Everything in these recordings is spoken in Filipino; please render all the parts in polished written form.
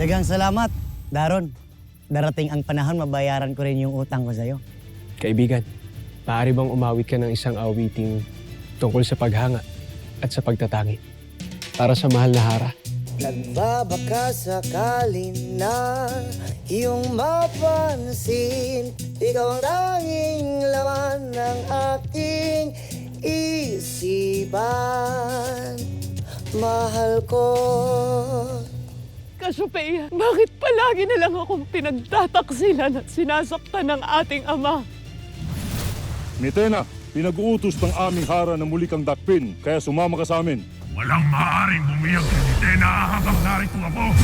Daghang salamat, Daron. Darating ang panahon, mabayaran ko rin yung utang ko sa'yo. Kaibigan, maaari bang umawit ka ng isang awiting tungkol sa paghanga at sa pagtatangi para sa mahal na Hara? Nagbabaka sakali na iyong mapansin. Ikaw ang tanging laman ng aking isipan. Mahal ko. Cassiopeia, bakit palagi na lang akong pinagtataksilan at sinasaktan ng ating ama? Mitena, pinag-uutos ng aming Hara na muli kang dakpin, kaya sumama ka sa amin. Walang maaaring bumiyag kay Mitena habang narito ako.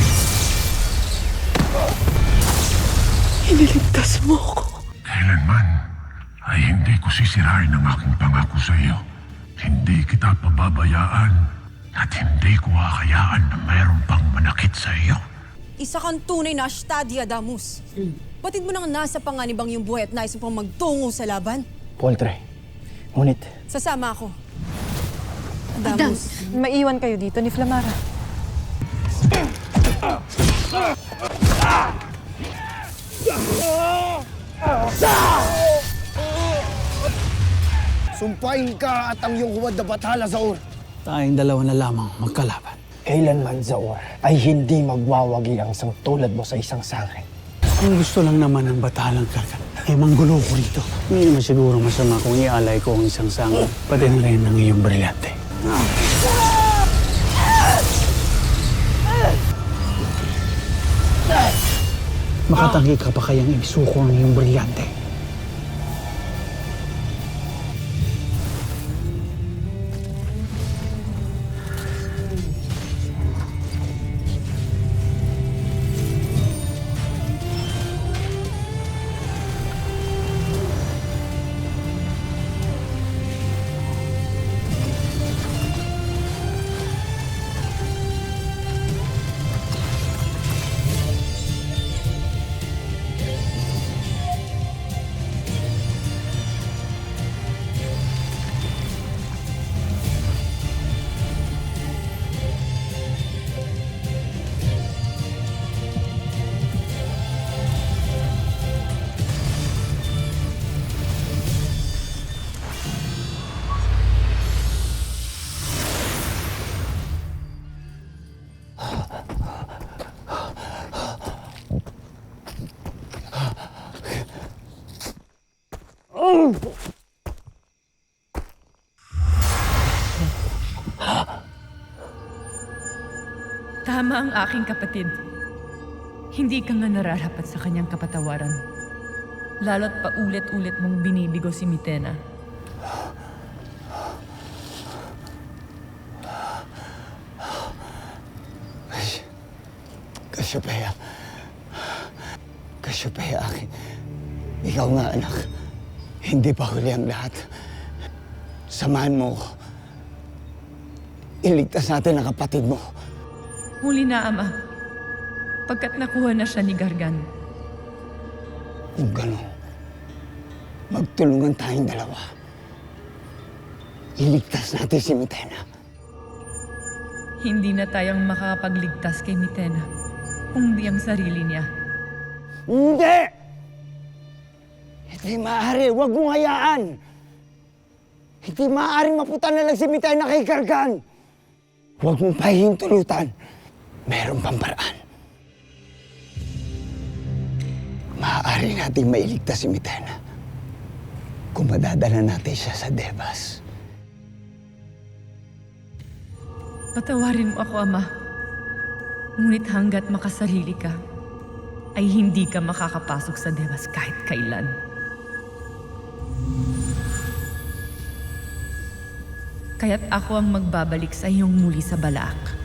Iniligtas mo ko. Kailanman ay hindi ko sisirain ang aking pangako sa iyo. Hindi kita pababayaan at hindi ko kakayaan na mayroon pang manakit sa iyo. Isa kang tunay na Ashtadiadamus. Batid mo nang nasa panganibang yung buhay at nais mo pang magtungo sa laban? Poltre, ngunit Sasama ako. Adamus. Maiwan kayo dito ni Flamara. Sumpain ka at ang iyong huwad na bathala, Zaur. tayong dalawa na lamang magkalaban. Kailanman, Zaur, ay hindi magwawagi ang isang tulad mo sa isang sangre. Ang gusto lang naman ng batalang Kargan ay manggulo ko rito. Hindi naman siguro masama kung ialay ko ang isang sangan, pati na rin ng iyong brilyante. Makatanggi ka pa kayang isuko ang iyong brilyante? Tama ang aking kapatid. Hindi ka nga nararapat sa kanyang kapatawaran. Lalo't paulit-ulit mong binibigo si Mitena. Cassiopeia. Cassiopeia, akin. Ikaw nga, anak. Hindi pa huli ang lahat. Samahan mo ko. Iligtas natin ang kapatid mo. Huli na, Ama. Pagkat nakuha na siya ni Gargan. Kung gano'n, magtulungan tayong dalawa. Iligtas natin si Mitena. Hindi na tayong makakapagligtas kay Mitena, kundi ang sarili niya. Hindi! Hindi maaari. Huwag mong hayaan. Hindi maaaring maputan na lang si Mitena kay Gargan. Huwag mong pahihintulutan. Meron pang paraan. Maaari nating mailigtas si Mitena kung madadala natin siya sa Devas. Patawarin mo ako, Ama. Ngunit hanggat makasarili ka, ay hindi ka makakapasok sa Devas kahit kailan. Kaya't ako ang magbabalik sa iyong muli sa Balaak.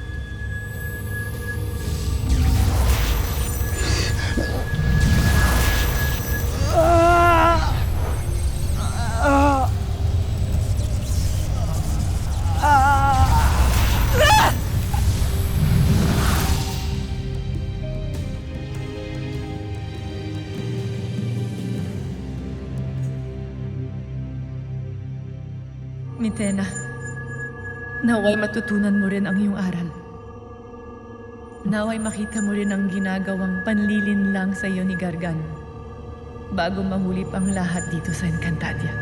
Mitena, naway matutunan mo rin ang iyong aral. Naway makita mo rin ang ginagawang panlilin lang sa iyo ni Gargan bago mahulip ang lahat dito sa Encantadia.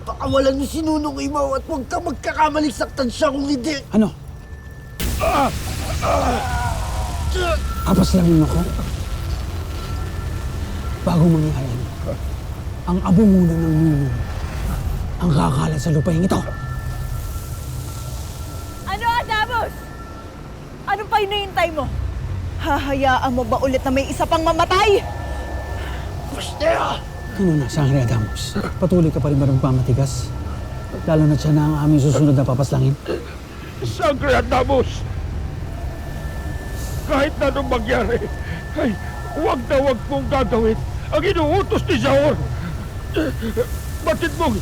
Pakawalan mo si Nunong Imaw at huwag ka magkakamalik saktan siya kung hindi. Ano? Papaslangin ako? Bago mangyari, ang abo muna ng Nunong ang kakalat sa lupain ito. Ano, Adamos? Ano pa hinihintay mo? Hahayaan mo ba ulit na may isa pang mamatay? Ano na, Sangre Adamos? Patuloy ka pa rin ba magpamatigas? Lalo na siya na ang aming susunod na papaslangin. Sangre Adamos! Kahit na anong mangyari, ay huwag na huwag mong gagawin ang inuutos ni Saor. Batid mong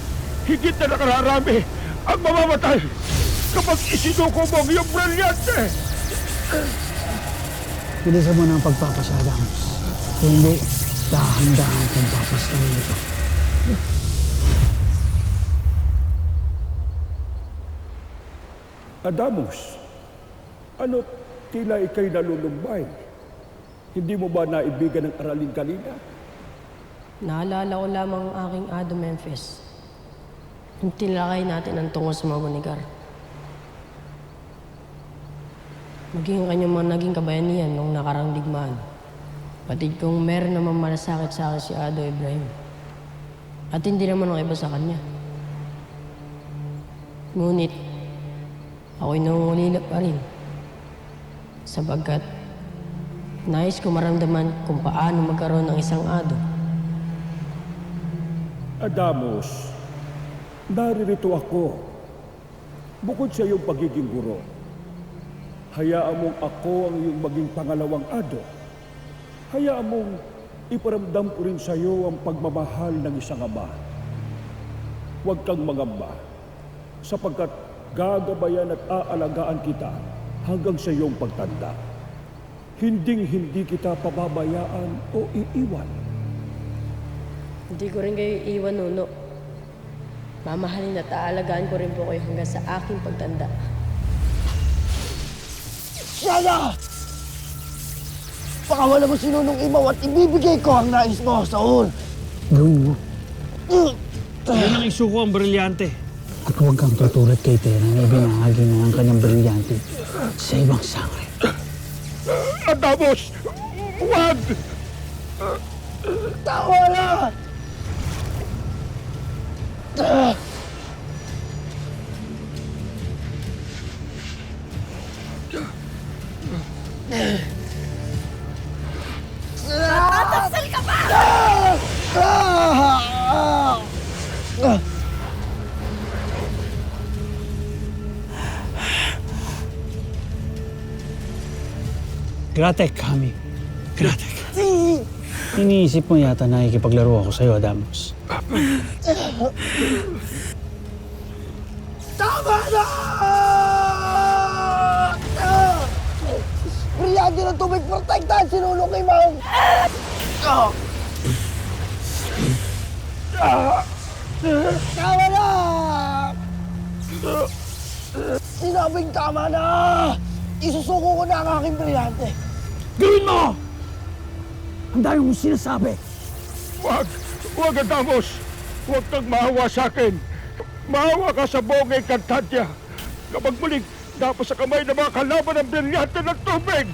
higit na nakararami ang mamamatay kapag isinuko mo ang iyong brilyante. Bilisan mo na ang pagpapasya, Adamos. Kung hindi, dahan-dahan kong papaslangin ito. Adamos, ano tila ikay nalulumbay? Hindi mo ba naibigan ng aralin kanina? Naalala ko lamang ang aking Ado Memphis. Yung tinalakay natin ang tungkol sa mga Bonigar. Maging ang kanyang mga naging kabayanihan nung nakarang digmaan. Patid kong meron naman malasakit sa akin si Ado Ibrahim. At hindi naman ang iba sa kanya. Ngunit, ako'y nangungulila pa rin. Sapagkat, nais ko maramdaman kung paano magkaroon ng isang Ado. Adamos, naririto ako. Bukod sa iyong pagiging guro, hayaan mong ako ang iyong maging pangalawang Ado. Hayaan mong iparamdam ko rin sa iyo ang pagmamahal ng isang ama. Huwag kang mangamba, sapagkat gagabayan at aalagaan kita hanggang sa iyong pagtanda. Hinding-hindi kita pababayaan o iiwan. Hindi ko rin kayo iiwan, Nuno. Mamahalin at aalagaan ko rin po kayo hanggang sa aking pagtanda. Sana! Pakawalan mo si Nunong Imaw at ibibigay ko ang nais mo, Saul. Gawin mo. Yan ang isuko ang brilyante. At huwag kang tutulad kay Tera na ibinahagi mo ang kanyang brilyante sa ibang sangre. Adamos! Huwag! Tawa na! Tataksil ka pa! Gratek, Kami. Gratek. Iniisip mo yata na ikipaglaro ako sa'yo, Adamos. Tama na! Brilyante ng tubig, protektahan si Nunong Imaw! Tama na! Sinabing tama na! Isusuko ko na ang aking brilyante. Gawin mo! Ang dami mong sinasabi. Huwag! Huwag, Adamos! Huwag kang maawa sa akin! Maawa ka sa buong Encantadia! Kapag muling dapat sa kamay ng mga kalaban ng brilyante ng tubig!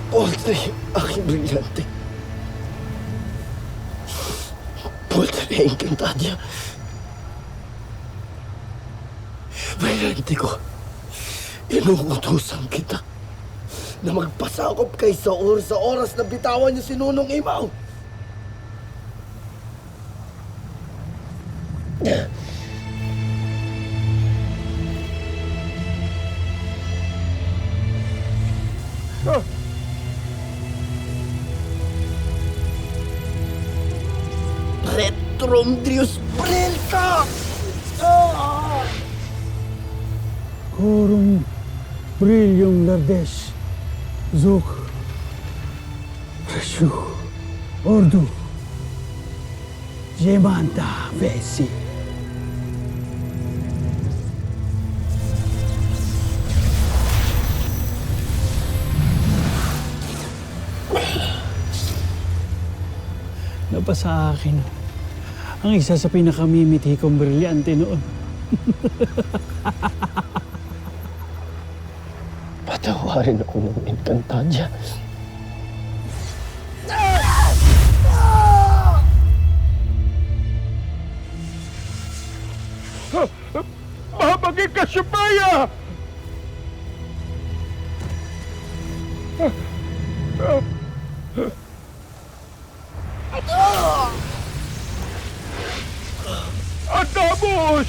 Poltre yung aking brilyante. Poltre yung Encantadia. Brilyante ko, inuutosan kita na magpasakop kay Saor sa oras na bitawan niyo si Nunong Imaw. Retromdrius Brilka! Corum Brillium Lardes. Zuk. Preshu. Ordu. Jemanta Vesi. Napasa akin ang isa sa pinakamimiti kong brilyante noon. Patawarin ako ng Encantadia. Mahabagin ka, Shubaya! Adamos!